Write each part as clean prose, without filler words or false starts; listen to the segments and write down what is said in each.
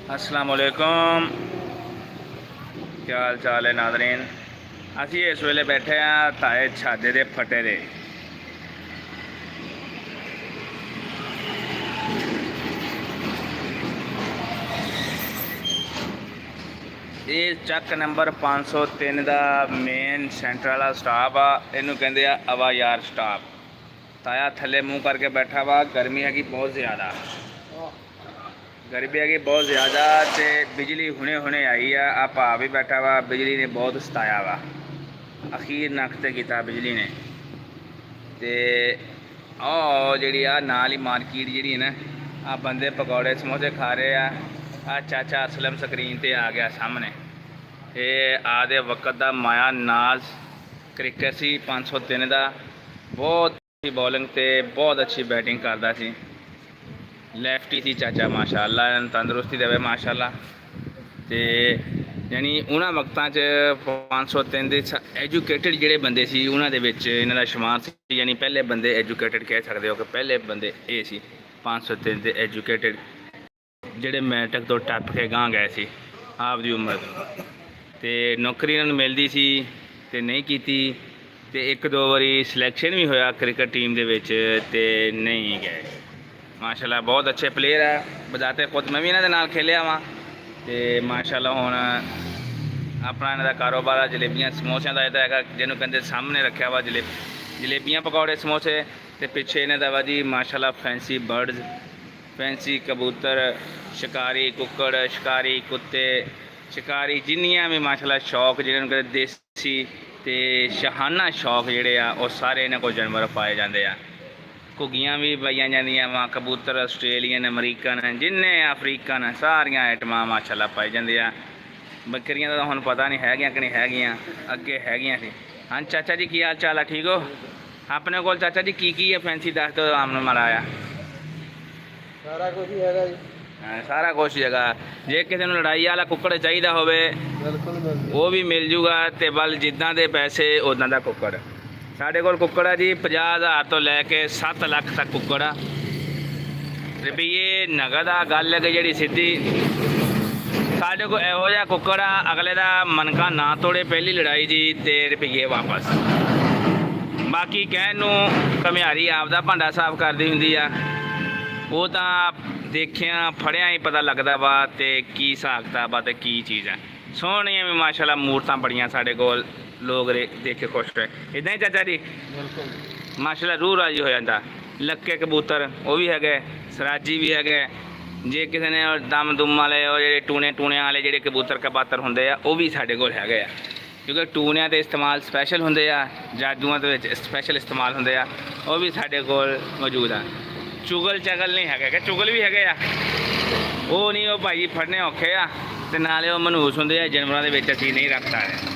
अस्सलाम वालेकुम, क्या हाल चाल है नाज़रीन। असी इस वेले बैठे हैं ताए छाजे दे फटे दे। ये चक नंबर 503 का मेन सेंटर वाला स्टाफ आ। इनू कहते हैं आवायार स्टाफ। ताया थले मुँह करके बैठा वा। गर्मी हैगी बहुत ज़्यादा, गर्मी हैगी बहुत ज़्यादा। तो बिजली हुने हुने आई है। आ भा भी बैठा वा। बिजली ने बहुत सताया वा, अखीर नखते किया बिजली ने। तो जी नाल ही मार्केट जी है ना, आ बंदे पकौड़े समोसे खा रहे हैं। आ चाचा असलम स्क्रीन पर आ गया सामने। ये आदे वक्त का माया नाज क्रिकेट सी 503 का। बहुत अच्छी बॉलिंग ते बहुत अच्छी बैटिंग करता सी। लैफ्टी सी चाचा माशाअल्लाह, तंदुरुस्ती देवे माशाअल्लाह। तो यानी उन्होंने वक्तां 503 के एजुकेटेड जोड़े बंदे सी उन्होंने इन्हों का शुमार सी। यानी पहले बंदे एजुकेटेड कह सकते हो कि पहले बंदे ये सी 503 के एजुकेटेड जोड़े मैट्रिक तो टप के गांह गए सी आपकी उम्र। तो नौकरी इन्होंने मिलती सी ते नहीं की। तो एक दो बारी सिलेक्शन भी होया क्रिकेट टीम के विच ते नहीं गए। माशाल्लाह बहुत अच्छे प्लेयर है। बजाते खुद मैं भी इन्होंने नाल खेलिया वहाँ। तो माशाल्लाह हुण अपना इन्हों का कारोबार है जलेबियाँ समोसियां का। इहदा है जिन्होंं कहते सामने रखा वा जलेबियाँ पकौड़े समोसे। तो पिछे इन्हों का वा जी माशाल्लाह फैंसी बर्ड्स, फैंसी कबूतर, शिकारी कुक्कड़, शिकारी कुत्ते, शिकारी जिन्नियां भी माशाल्लाह शौक जिन्होंने कहते देसी ते शहाना शौक जोड़े आ वो सारे इन्होंने को जानवर पाए जाते हैं। घुग्गियाँ भी पाइया जांदियां वा, कबूतर आस्ट्रेलियन, अमरीकन, जिन्ने अफ्रीकन सारिया आइटम माशाल्लाह पाई जांदियां। बकरियां तो हुण पता नहीं है कि नहीं है, अगे है सी। हाँ चाचा जी की हाल चाल है, ठीक हो? अपने को चाचा जी की है फैंसी दस दो आम माड़ा आया। सारा कुछ ही है जी। सारा कुछ जगह जे किसी को लड़ाई वाला कुक्कड़ चाहिए हो वो भी मिल जूगा। तो बल जिदा के पैसे उदा का कुक्कड़ साढ़े को कुक्कड़ है जी 50,000 तो लैके 7 लाख तक कुक्कड़ आ। रुपये नगद आ गल है कि जी सीधी साढ़े को यहो जहा कुक्कड़ आ अगले का मनका ना तोड़े पहली लड़ाई जी तो रुपये वापस। बाकी कहनू घमियारी आपदा भांडा साफ करती होंगी आ, वो तो देखिया फड़िया ही पता लगता वा तो की हिसाब किताब आ तो की चीज़ है। सोहनिया भी माशाल्लाह मूर्तां बड़ियां साढ़े कोल लोग देख के खुश होए। इदा ही चाचा जी माशाल्लाह रूह राजी हो जाता। लक्के कबूतर वो भी है, सराजी भी है। जे किसी ने दम दुम वाले जो टूने टूने वाले जो कबूतर कबातर होंगे वो भी साढ़े कोल है। क्योंकि टूनिया के इस्तेमाल स्पैशल होंगे, जादूआं दे स्पैशल इस्तेमाल होंगे, वो भी साढ़े कोल मौजूद है। चुगल चगल नहीं है कि चुगल भी है, वो नहीं वो भाई फड़ने औखे आ ते नाले वो मनहूस होंगे जानवरों के असीं नहीं रख सकते।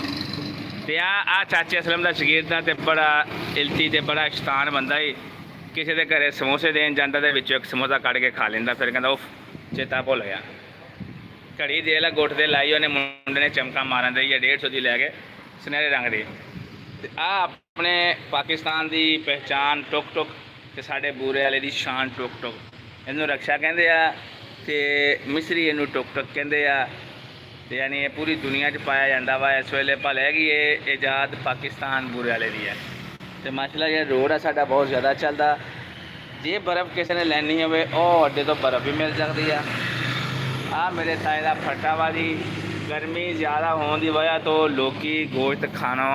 तो आ चाचे असलम का शगीरद तो बड़ा इल्ती तो बड़ा शैतान बंदा ही। किसी के घरे समोसे देन जाता तो विचों एक समोसा कट के खा लेंदा, फिर कहता उफ चेता भुल गया। घड़ी दे ला गुट दे लाई उन्हें मुंडे ने चमका मारन दी 150 की लैके सुनहरे रंग की। आ अपने पाकिस्तान की पहचान टुक टुक ते साढ़े बूरे वाले की शान टुक टुक। इनू रक्षा कहते हैं तो मिसरी इनू टुक टुक कहते हैं। तो यानी ये पूरी दुनिया च पाया जाता वा। इस वेले भले कि ये आज़ाद पाकिस्तान बूरे वाले की है। तो माशाल्लाह ये रोड है साडा बहुत ज़्यादा चलता। जे बर्फ़ किसी ने लैनी हो अड्डे तो बर्फ़ भी मिल सकती है। आ मेरे ताए का फट्टा वा जी। गर्मी ज़्यादा होने की वजह तो लोग गोश्त खाना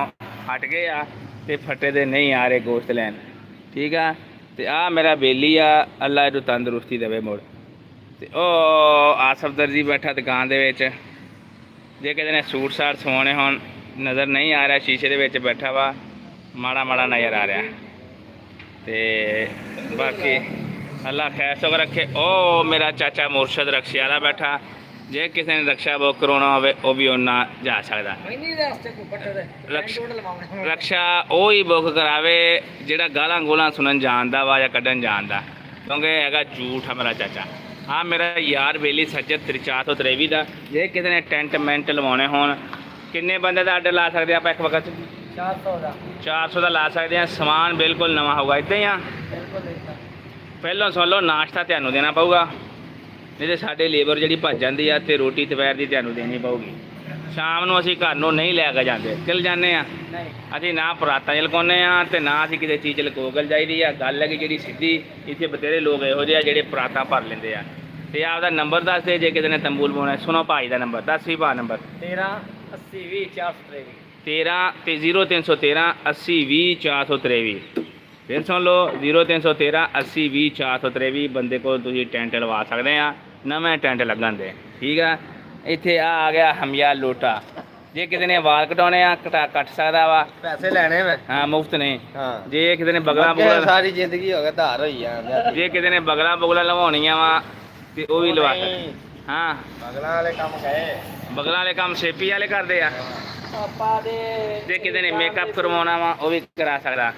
हट गए आ ते फट्टे दे नहीं आ रहे गोश्त लैन, ठीक है। तो आ मेरा बेली आ, अल्लाह इनू तंदुरुस्ती देवे मुड़। तो आसफ दर्जी बैठा दुकान दे विच। जे किसी ने सूट साट सवाने हो नज़र नहीं आ रहा, शीशे के बैठा वा माड़ा माड़ा नज़र आ रहा। तो बाकी अल्लाह खैर सुख रखे। ओ मेरा चाचा मुर्शद रक्षा वाला बैठा। जे किसी ने रक्षा बुक करवाना हो भी उन्ना जा सकता। रक्षा वो ही बुक करावे जोड़ा गालां गोलां सुनन जानता वा या कढ़न जानता, क्योंकि है झूठ है मेरा चाचा। हाँ मेरा यार बेली सज्जद 453 का। जे किसी ने टेंट मेंट लवाने हो किन्ने बंदे का आर्डर ला सकते आप एक वक्त? 400 का ला सकते हैं। समान बिल्कुल नवा होगा। इदा ही हाँ पहलों सुन लो नाश्ता तैनूं देना पऊगा, ਨਹੀਂ ਤੇ ਸਾਡੇ ਲੇਬਰ ਜਿਹੜੀ ਭੱਜ ਜਾਂਦੀ ਆ ਤੇ ਰੋਟੀ ਦੁਪਹਿਰ ਦੀ ਤੁਹਾਨੂੰ ਦੇਣੀ ਪਊਗੀ। ਸ਼ਾਮ ਨੂੰ ਅਸੀਂ ਘਰ ਨੂੰ ਨਹੀਂ ਲੈ ਕੇ ਜਾਂਦੇ, ਚਲ ਜਾਂਦੇ ਆ ਨਹੀਂ ਅਸੀਂ ਨਾ ਪਰਾਤਾਂ ਲਕਾਉਂਦੇ ਆ ਤੇ ਨਾ ਅਸੀਂ ਕਿਸੇ ਚੀਜ਼ ਲਕੋ ਗਲ ਜਾਈਦੀ ਆ। ਗੱਲ ਹੈ ਕਿ ਜਿਹੜੀ ਸਿੱਧੀ ਇੱਥੇ ਬਥੇਰੇ ਲੋਕ ਇਹੋ ਜਿਹੇ ਆ ਜਿਹੜੇ ਪਰਾਤਾਂ ਭਰ ਲੈਂਦੇ ਆ। ਤੇ ਆਪਦਾ ਨੰਬਰ ਦੱਸ ਦੇ ਜੇ ਕਿਸੇ ਨੇ ਤੰਬੂਲ ਪਾਉਣਾ। ਸੁਣੋ ਭਾਈ ਦਾ ਨੰਬਰ, 10 ਭਾ ਨੰਬਰ 13 80 20 423 13 ਤੇ 0313 80 20 423। ਫਿਰ ਸੁਣ ਲਓ 0313 80 20 423 ਬੰਦੇ ਕੋਲ ਤੁਸੀਂ ਟੈਂਟ ਲਵਾ ਸਕਦੇ ਆ, ਨਵੇਂ ਟੈਂਟ ਲੱਗਣ ਦੇ। ਠੀਕ ਆ। ਇੱਥੇ ਆ ਗਿਆ ਹਮਿਆ ਲੋਟਾ, ਜੇ ਕਿਸੇ ਨੇ ਵਾਲ ਕਟਾਉਣੇ ਆ ਕੱਟ ਸਕਦਾ ਵਾ, ਪੈਸੇ ਲੈਣੇ ਮੈਂ। ਹਾਂ ਮੁਫਤ ਨੇ। ਹਾਂ ਜੇ ਕਿਸੇ ਨੇ ਬਗਲਾ ਅੱਗੇ ਬੁਗਲਾ ਸਾਰੀ ਜ਼ਿੰਦਗੀ ਹੋ ਗਿਆ ਧਾਰ ਹੋਈ ਜਾਂਦੇ। ਜੇ ਕਿਸੇ ਨੇ ਬਗਲਾ ਬੁਗਲਾ ਲਵਾਉਣੀਆਂ ਵਾ ਤੇ ਉਹ ਵੀ ਲਵਾ ਸਕਦੇ। ਹਾਂ ਬਗਲਾਂ ਵਾਲੇ ਕੰਮ ਗਏ, ਬਗਲਾ ਵਾਲੇ ਕੰਮ ਛੇਪੀ ਵਾਲੇ ਕਰਦੇ ਆ। ਪਾਪਾ ਦੇ ਜੇ ਕਿਸੇ ਨੇ ਮੇਕਅਪ ਕਰਵਾਉਣਾ ਵਾ ਉਹ ਵੀ ਕਰਾ ਸਕਦਾ।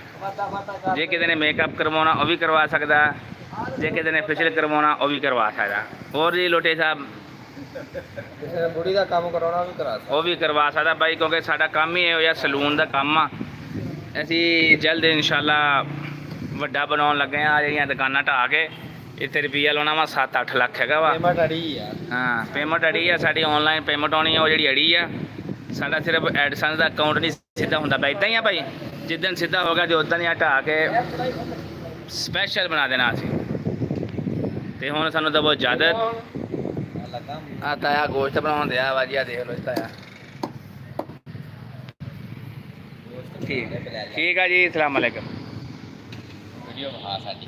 ਜੇ ਕਿਸੇ ਨੇ ਮੇਕਅਪ ਕਰਵਾਉਣਾ ਉਹ ਵੀ ਕਰਵਾ ਸਕਦਾ। ਜੇ ਕਿਸੇ ਨੇ ਫੇਸ਼ੀਅਲ ਕਰਵਾਉਣਾ ਉਹ ਵੀ ਕਰਵਾ ਸਕਦਾ। ਹੋਰ ਜੀ ਲੋਟੇ ਸਾਹਿਬ ਕਿਸੇ ਨੇ ਬੁੜੀ ਦਾ ਕੰਮ ਕਰਾਉਣਾ ਵੀ ਕਰਾ ਸਕਦਾ। ਉਹ ਵੀ ਕਰਵਾ ਸਕਦਾ ਬਾਈ, ਕਿਉਂਕਿ ਸਾਡਾ ਕੰਮ ਹੀ ਇਹੋ ਜਿਹਾ ਸਲੂਨ ਦਾ ਕੰਮ ਆ। ਅਸੀਂ ਜਲਦ ਇਨਸ਼ਾਅੱਲਾ ਵੱਡਾ ਬਣਾਉਣ ਲੱਗੇ ਆ। ਜਿਹੜੀਆਂ ਦੁਕਾਨਾਂ ਢਾਹ ਕੇ ਇੱਥੇ ਰੁਪਈਆ ਲਾਉਣਾ ਵਾ 7-8 ਲੱਖ ਹੈਗਾ ਵਾ। ਪੇਮੈਂਟ ਅੜੀ ਆ। ਹਾਂ ਪੇਮੈਂਟ ਅੜੀ ਆ ਸਾਡੀ, ਆਨਲਾਈਨ ਪੇਮੈਂਟ ਆਉਣੀ ਆ ਉਹ ਜਿਹੜੀ ਅੜੀ ਆ। ਸਾਡਾ ਸਿਰਫ ਐਡਸਨ ਦਾ ਅਕਾਊਂਟ ਨਹੀਂ ਸਿੱਧਾ ਹੁੰਦਾ ਪਿਆ। ਇੱਦਾਂ ਹੀ ਆ ਭਾਈ, ਜਿੱਦਣ ਸਿੱਧਾ ਹੋ ਗਿਆ ਤੇ ਉਦੋਂ ਹੀ ਆ ਢਾਹ ਕੇ ਸਪੈਸ਼ਲ ਬਣਾ ਦੇਣਾ ਅਸੀਂ। ਤੇ ਹੁਣ ਸਾਨੂੰ ਦਵੋ ਇਜਾਜ਼ਤ। ਆ ਤਾਇਆ ਗੋਸ਼ਤ ਬਣਾਉਣ ਦਿਆ ਵਾ ਜੀ, ਆ ਦੇਖ ਲਓ ਤਾਇਆ। ਠੀਕ ਆ ਜੀ, ਅਸਲਾਮ ਵਾਲੇਕਮ। ਵੀਡੀਓ ਵਿਖਾ ਸਾਡੀ।